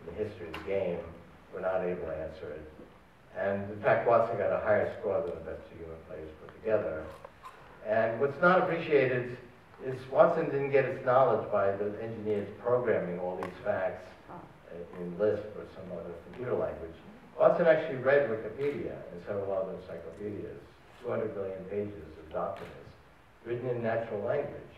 the history of the game were not able to answer it. And in fact, Watson got a higher score than the best two human players put together. And what's not appreciated is Watson didn't get its knowledge by the engineers programming all these facts in Lisp or some other computer language. Watson actually read Wikipedia and several other encyclopedias, 200 billion pages of documents written in natural language.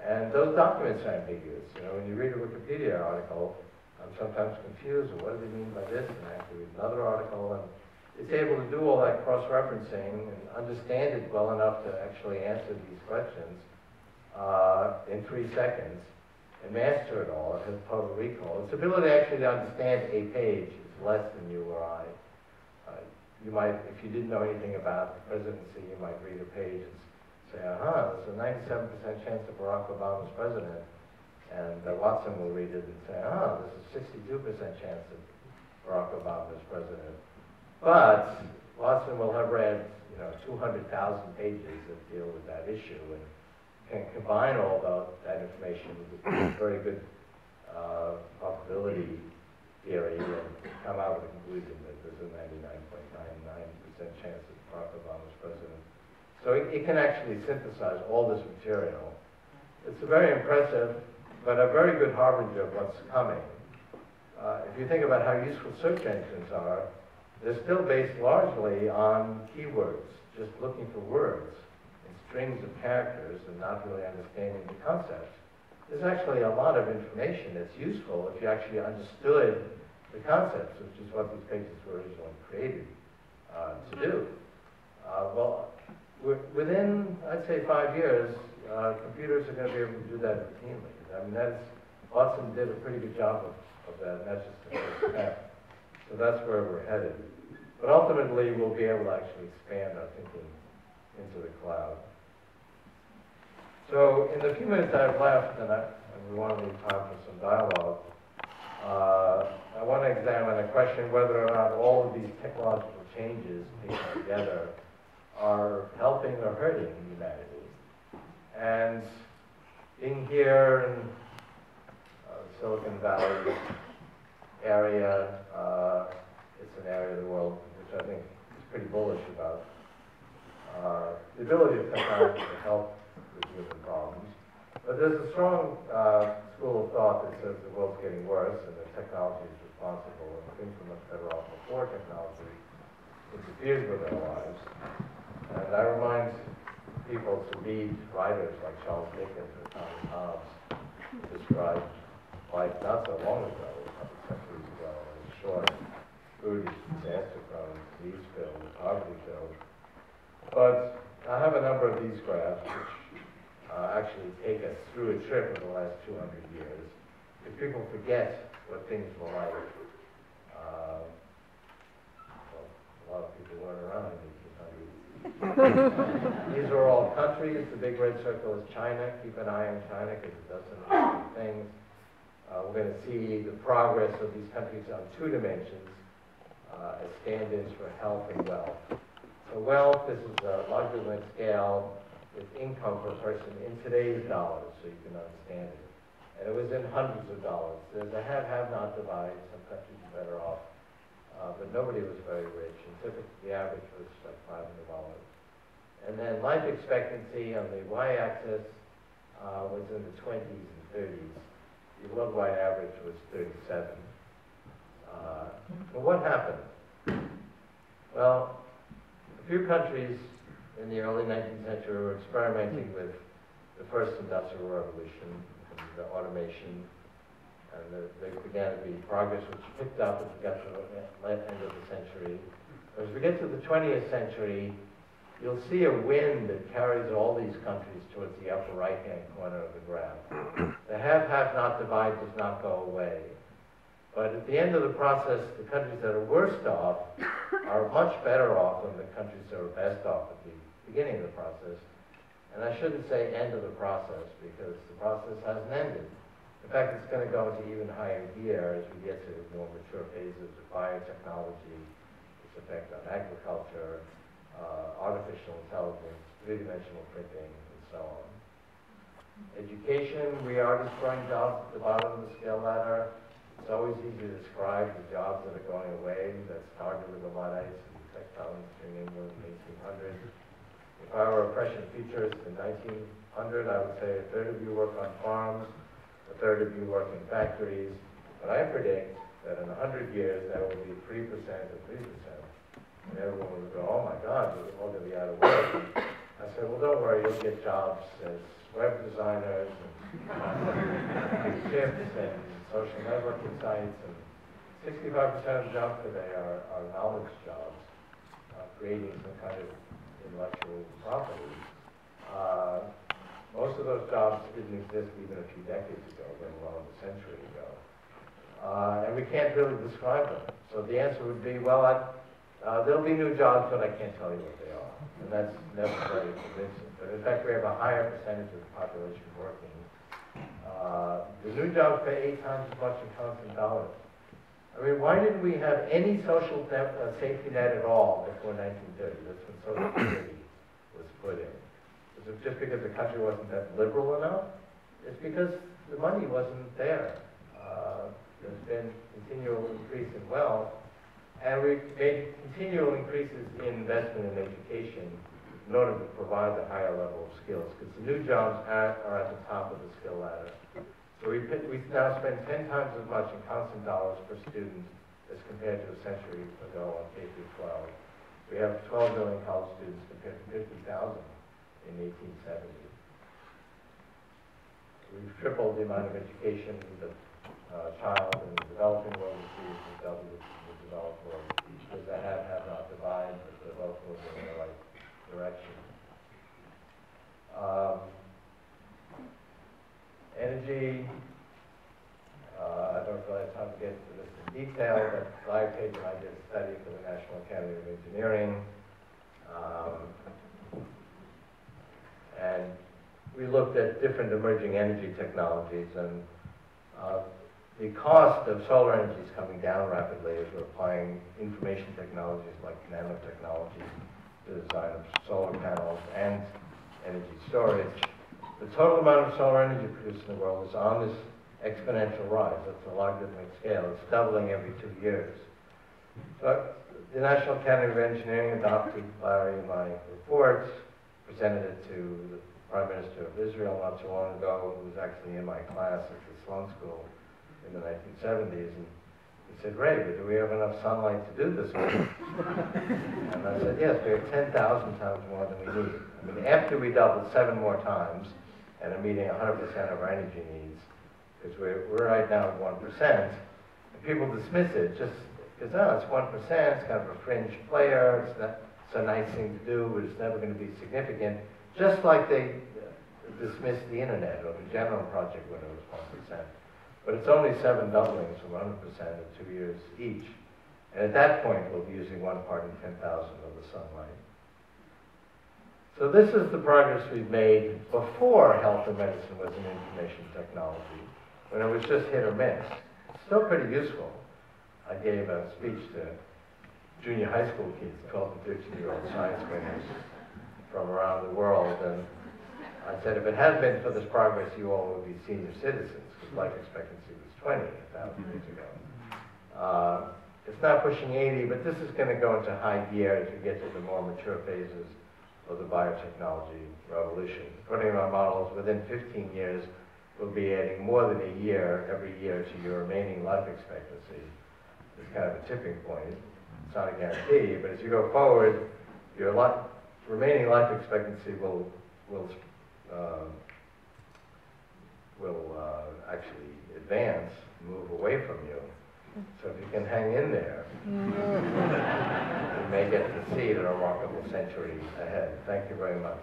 And those documents are ambiguous. You know, when you read a Wikipedia article, I'm sometimes confused, what do they mean by this? And I have to read another article, and it's able to do all that cross-referencing and understand it well enough to actually answer these questions in 3 seconds and master it all. It has total recall. Its ability actually to understand a page is less than you or I. You might, if you didn't know anything about the presidency, you might read a page and say, there's a 97% chance that Barack Obama's president. And Watson will read it and say, there's a 62% chance that Barack Obama is president. But Watson will have read, 200,000 pages that deal with that issue and can combine all that information with very good probability theory and come out with a conclusion that there's a 99.99% chance that Barack Obama is president. So it can actually synthesize all this material. It's very impressive, but a very good harbinger of what's coming. If you think about how useful search engines are, they're still based largely on keywords, just looking for words and strings of characters and not really understanding the concepts. There's actually a lot of information that's useful if you actually understood the concepts, which is what these pages were originally created to do. Well, within, I'd say, 5 years, computers are going to be able to do that routinely. I mean, Watson did a pretty good job of that, and that's just the first step. So that's where we're headed. But ultimately, we'll be able to actually expand our thinking into the cloud. So in the few minutes I have left, and we want to leave time for some dialogue, I want to examine a question whether or not all of these technological changes taken together are helping or hurting humanity. And being here in Silicon Valley area, it's an area of the world which I think is pretty bullish about the ability of technology to help with human problems. But there's a strong school of thought that says the world's getting worse and that technology is responsible and things were much better off before technology interfered with their lives. And I remind people to read writers like Charles Dickens or Thomas Hobbes who described life not so long ago, a couple centuries ago, as short, broody, disaster-prone, disease-filled, poverty-filled. But I have a number of these graphs which actually take us through a trip of the last 200 years. If people forget what things were like, well, a lot of people weren't around in 1800. These are all countries. The big red circle is China. Keep an eye on China because it does some interesting things. We're going to see the progress of these countries on 2 dimensions as stand-ins for health and wealth. So wealth, this is a larger than scale with income per person in today's dollars, so you can understand it. And it was in hundreds of dollars. There's a have-not divide. Some countries are better off, but nobody was very rich. And typically, the average was like $500. And then life expectancy on the y-axis was in the 20s and 30s. The worldwide average was 37. Well, what happened? Well, a few countries in the early 19th century were experimenting with the first industrial revolution, and the automation, and there began to be progress which picked up as we got to the end of the century. As we get to the 20th century, you'll see a wind that carries all these countries towards the upper right-hand corner of the graph. The have-not divide does not go away. But at the end of the process, the countries that are worst off are much better off than the countries that are best off at the beginning of the process. And I shouldn't say end of the process because the process hasn't ended. In fact, it's going to go into even higher gear as we get to more mature phases of biotechnology, its effect on agriculture, artificial intelligence, three-dimensional printing, and so on. Education, we are destroying jobs at the bottom of the scale ladder. It's always always easy to describe the jobs that are going away. That started with the Luddites and the textile industry in England in 1800. If I were a Prussian futurist in 1900, I would say a third of you work on farms, a third of you work in factories. But I predict that in 100 years, that will be 3% or 3%. And everyone would go, oh my God, we're all going to be out of work. I said, well, don't worry, you'll get jobs as web designers and chips and social networking sites. And 65% of the jobs today are knowledge jobs, creating some kind of intellectual property. Most of those jobs didn't exist even a few decades ago, let alone a century ago. And we can't really describe them. So the answer would be, well, there'll be new jobs, but I can't tell you what they are. And that's never very convincing. But in fact, we have a higher percentage of the population working. The new jobs pay 8 times as much in constant dollars. I mean, why didn't we have any social safety net at all before 1930? That's when Social Security was put in. Was it just because the country wasn't that liberal enough? It's because the money wasn't there. There's been continual increase in wealth, and we've made continual increases in investment in education in order to provide the higher level of skills, because the new jobs are at the top of the skill ladder. So we now spend 10 times as much in constant dollars per student as compared to a century ago on K through 12. We have 12 million college students compared to 50,000 in 1870. We've tripled the amount of education the child in the developing world receives as double the developed world, because the have not divide, but they're both moving in the right direction. Energy, I don't really have time to get into this in detail, but Larry Page and I did a study for the National Academy of Engineering. And we looked at different emerging energy technologies, and the cost of solar energy is coming down rapidly as we're applying information technologies like nanotechnology to the design of solar panels and energy storage. The total amount of solar energy produced in the world is on this exponential rise. That's a logarithmic scale. It's doubling every 2 years. So the National Academy of Engineering adopted Larry and my reports, presented it to the Prime Minister of Israel not too long ago, who was actually in my class at the Sloan School in the 1970s, and he said, Ray, but do we have enough sunlight to do this with? And I said, yes, we have 10,000 times more than we need. I mean, after we doubled 7 more times and are meeting 100% of our energy needs, because we're right now at 1%, and people dismiss it just because, oh, it's 1%, it's kind of a fringe player, it's not so nice thing to do, but it's never going to be significant, just like they dismissed the internet or the general project when it was 1%. But it's only 7 doublings from 100% in 2 years each. And at that point, we'll be using 1 part in 10,000 of the sunlight. So this is the progress we've made before health and medicine was an information technology, when it was just hit or miss. Still pretty useful. I gave a speech to junior high school kids, 12 and 13-year-old science winners from around the world, and I said, if it hadn't been for this progress, you all would be senior citizens, because life expectancy was 20 1,000 years ago. It's not pushing 80, but this is going to go into high gear as we get to the more mature phases of the biotechnology revolution. According to our models, within 15 years, we'll be adding more than a year every year to your remaining life expectancy. It's kind of a tipping point. It's not a guarantee, but as you go forward, your remaining life expectancy will actually advance, move away from you. So if you can hang in there, you may get to see the remarkable century ahead. Thank you very much.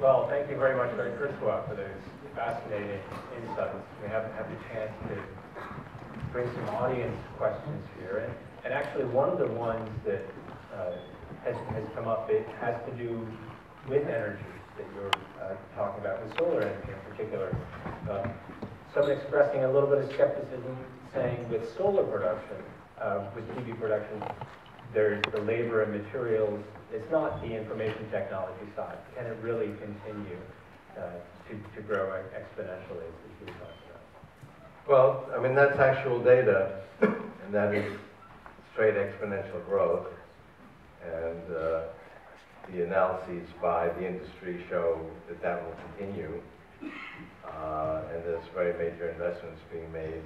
Well, thank you very much, Dr. Kurzweil, for those fascinating insights. We haven't had the chance to bring some audience questions here. And actually, one of the ones that has come up, it has to do with energy that you're talking about, with solar energy in particular. Someone expressing a little bit of skepticism, saying with solar production, with TV production, there's the labor and materials. It's not the information technology side. Can it really continue to grow exponentially, as you talked about? Well, I mean, that's actual data, and that is straight exponential growth. And the analyses by the industry show that that will continue. And there's very major investments being made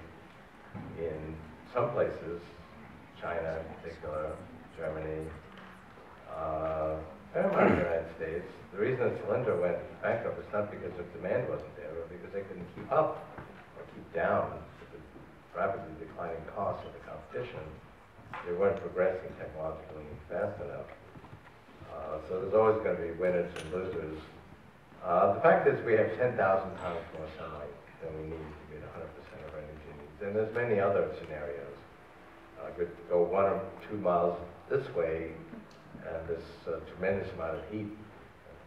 in some places, China in particular, Germany, fair amount of the United States. The reason that Cylinder went bankrupt is not because the demand wasn't there, but because they couldn't keep up or keep down with the rapidly declining costs of the competition. They weren't progressing technologically fast enough. So there's always going to be winners and losers. The fact is we have 10,000 times more sunlight than we need to meet 100% of our energy needs. And there's many other scenarios. Could go 1 or 2 miles this way, and this tremendous amount of heat,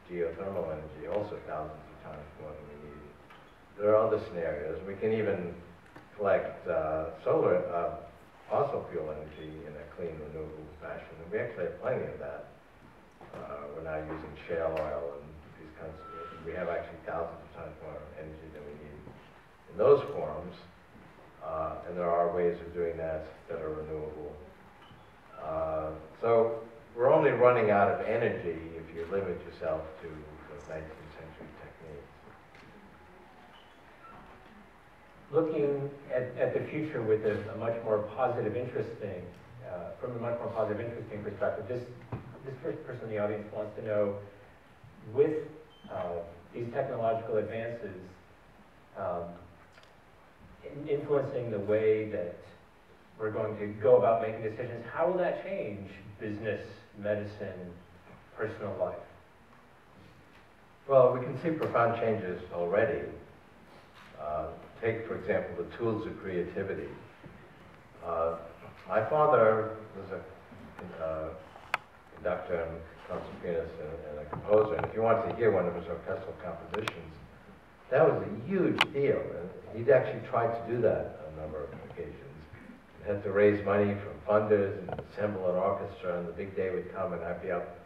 geothermal energy, also thousands of times more than we need. There are other scenarios. We can even collect solar, fossil fuel energy in a clean, renewable fashion, and we actually have plenty of that. We're now using shale oil and these kinds of, we have actually thousands of times more energy than we need in those forms. And there are ways of doing that that are renewable. So we're only running out of energy if you limit yourself to those 19th century techniques. Looking at the future with a much more positive, interesting, from a much more positive, interesting perspective, this first person in the audience wants to know, with these technological advances, influencing the way that we're going to go about making decisions, how will that change business, medicine, personal life? Well, we can see profound changes already. Take, for example, the tools of creativity. My father was a conductor and concert pianist and a composer, and if you wanted to hear one of his orchestral compositions, that was a huge deal. And he'd actually tried to do that on a number of occasions. He had to raise money from funders and assemble an orchestra, and the big day would come, and I'd be up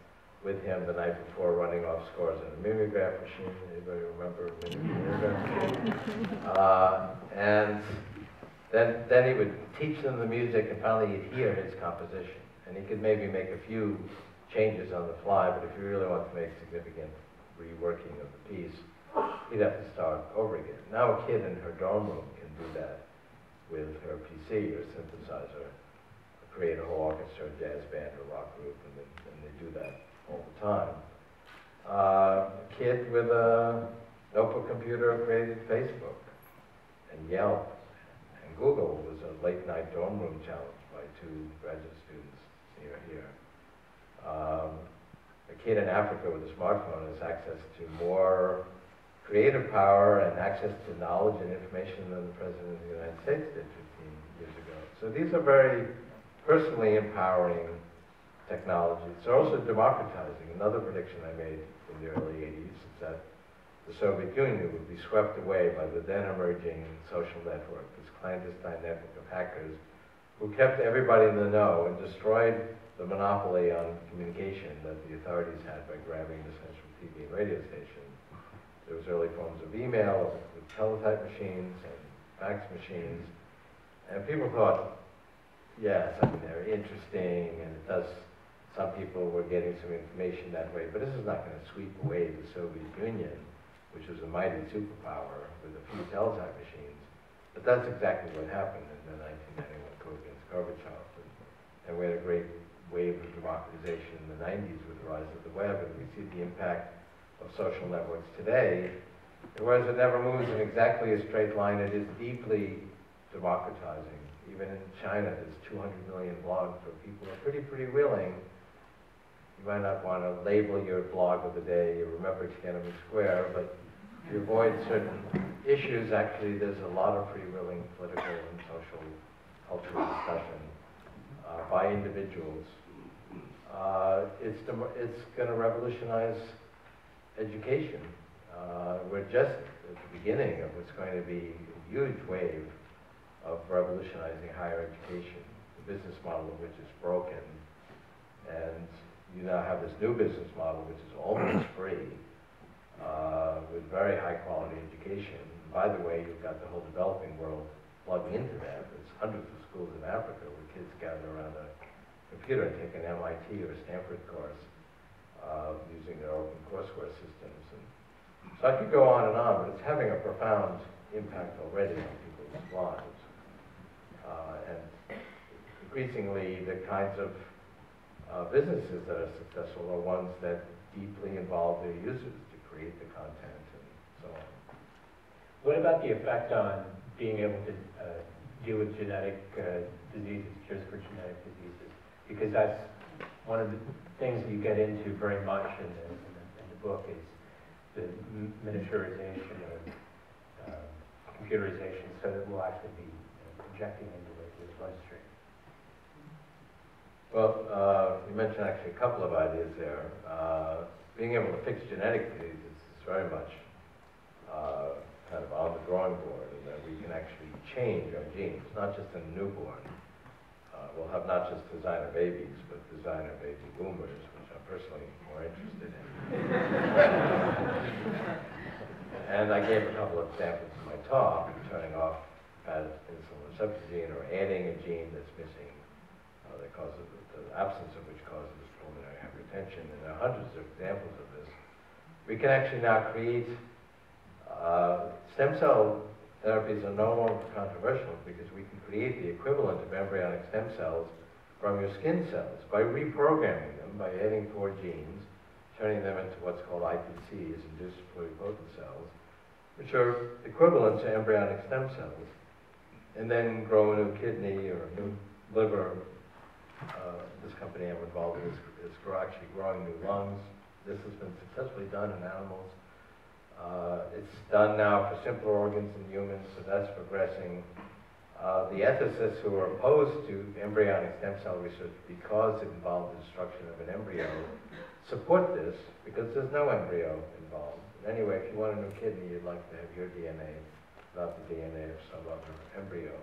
with him the night before running off scores on a mimeograph machine. Anybody remember a mimeograph machine? And then he would teach them the music, and finally you'd hear his composition. And he could maybe make a few changes on the fly, but if you really want to make significant reworking of the piece, he'd have to start over again. Now a kid in her dorm room can do that with her PC or synthesizer, create a whole orchestra, jazz band, or rock group, and they do that all the time. A kid with a notebook computer created Facebook and Yelp, and Google was a late night dorm room challenge by 2 graduate students near here. A kid in Africa with a smartphone has access to more creative power and access to knowledge and information than the President of the United States did 15 years ago. So these are very personally empowering technologies. They're also democratizing. Another prediction I made in the early 80s is that the Soviet Union would be swept away by the then emerging social network, this clandestine network of hackers who kept everybody in the know and destroyed the monopoly on communication that the authorities had by grabbing the central TV and radio station. There was early forms of email with teletype machines and fax machines, and people thought, yes, I mean, they're interesting, and it does, some people were getting some information that way, but this is not going to sweep away the Soviet Union, which was a mighty superpower with a few teletype machines. But that's exactly what happened in the 1991 coup against Gorbachev, and we had a great wave of democratization in the 90s with the rise of the web, and we see the impact of social networks today. Whereas it never moves in exactly a straight line, it is deeply democratizing. Even in China, there's 200 million blogs where people are pretty willing. You might not want to label your blog of the day, you remember Tiananmen Square, but to avoid certain issues, actually there's a lot of pretty willing political and social cultural discussion by individuals. It's going to revolutionize education. We're just at the beginning of what's going to be a huge wave of revolutionizing higher education. the business model of which is broken. And you now have this new business model which is almost free, with very high quality education. And by the way, you've got the whole developing world plugging into that. There's hundreds of schools in Africa where kids gather around a computer and take an MIT or a Stanford course using their open courseware systems. And so I could go on, but it's having a profound impact already on people's lives. And increasingly, the kinds of businesses that are successful are ones that deeply involve their users to create the content and so on. What about the effect on being able to deal with genetic diseases, cures for genetic diseases? Because that's one of the things that you get into very much in the book is the miniaturization of computerization, so that we'll actually be projecting into the bloodstream. Well, you mentioned actually a couple of ideas there. Being able to fix genetic diseases is very much kind of on the drawing board, and that we can actually change our genes, not just in a newborn. We'll have not just designer babies, but designer baby boomers, which I'm personally more interested in. And I gave a couple of examples in my talk, turning off insulin receptor gene or adding a gene that's missing that causes the absence of which causes pulmonary hypertension. And there are hundreds of examples of this. We can actually now create stem cell therapies are no longer controversial because we can create the equivalent of embryonic stem cells from your skin cells by reprogramming them, by adding 4 genes, turning them into what's called IPCs, induced pluripotent cells, which are equivalent to embryonic stem cells, and then grow a new kidney or a new liver. This company I'm involved in is actually growing new lungs. This has been successfully done in animals. It's done now for simpler organs in humans, so that's progressing. The ethicists who are opposed to embryonic stem cell research because it involves the destruction of an embryo support this because there's no embryo involved. And anyway, if you want a new kidney, you'd like to have your DNA, not the DNA of some other embryo.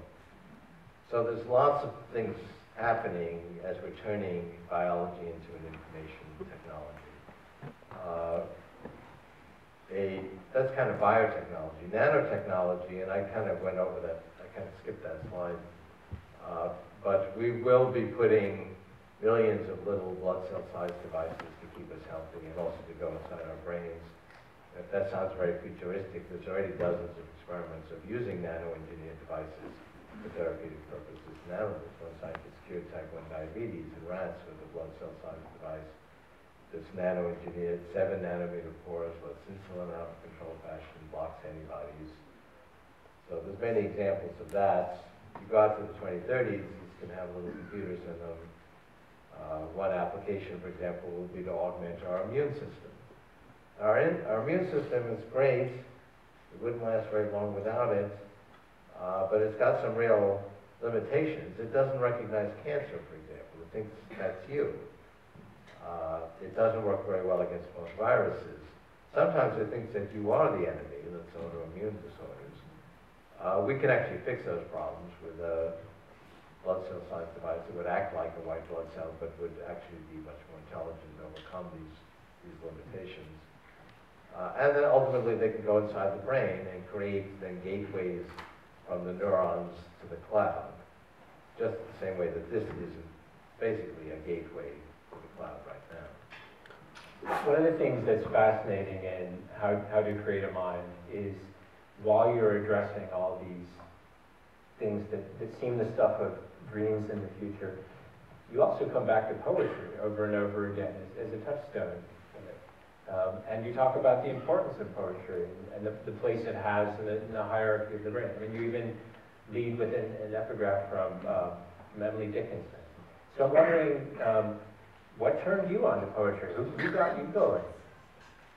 So there's lots of things happening as we're turning biology into an information technology. That's kind of biotechnology. Nanotechnology, and I kind of went over that, I kind of skipped that slide, but we will be putting millions of little blood cell-sized devices to keep us healthy and also to go inside our brains. If that sounds very futuristic, there's already dozens of experiments of using nano-engineered devices for therapeutic purposes in animals. One scientist cured type 1 diabetes in rats with a blood cell-sized device. This nano-engineered 7 nanometer pores, lets insulin out of controlled fashion, blocks antibodies. So there's many examples of that. You go out to the 2030s, these can have little computers in them. One application, for example, will be to augment our immune system. Our immune system is great. It wouldn't last very long without it, but it's got some real limitations. It doesn't recognize cancer, for example. It thinks that's you. It doesn't work very well against most viruses. Sometimes it thinks that you are the enemy, that's autoimmune disorders. We can actually fix those problems with a blood cell-sized device that would act like a white blood cell, but would actually be much more intelligent and overcome these limitations. And then ultimately they can go inside the brain and create then gateways from the neurons to the cloud, just the same way that this is basically a gateway to the cloud right now. One of the things that's fascinating in how to create a mind is while you're addressing all these things that seem the stuff of dreams in the future, you also come back to poetry over and over again as a touchstone of it. And you talk about the importance of poetry and the place it has in the hierarchy of the brain. I mean, you even lead with an epigraph from Emily Dickinson. So I'm wondering, what turned you on to poetry? Who got you going?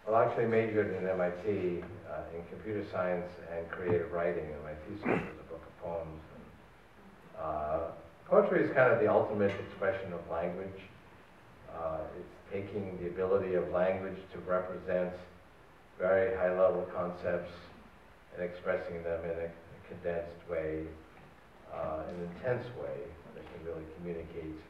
Well, I actually majored in MIT in computer science and creative writing, and my thesis was a book of poems. Poetry is kind of the ultimate expression of language. It's taking the ability of language to represent very high-level concepts and expressing them in a condensed way, an intense way that can really communicate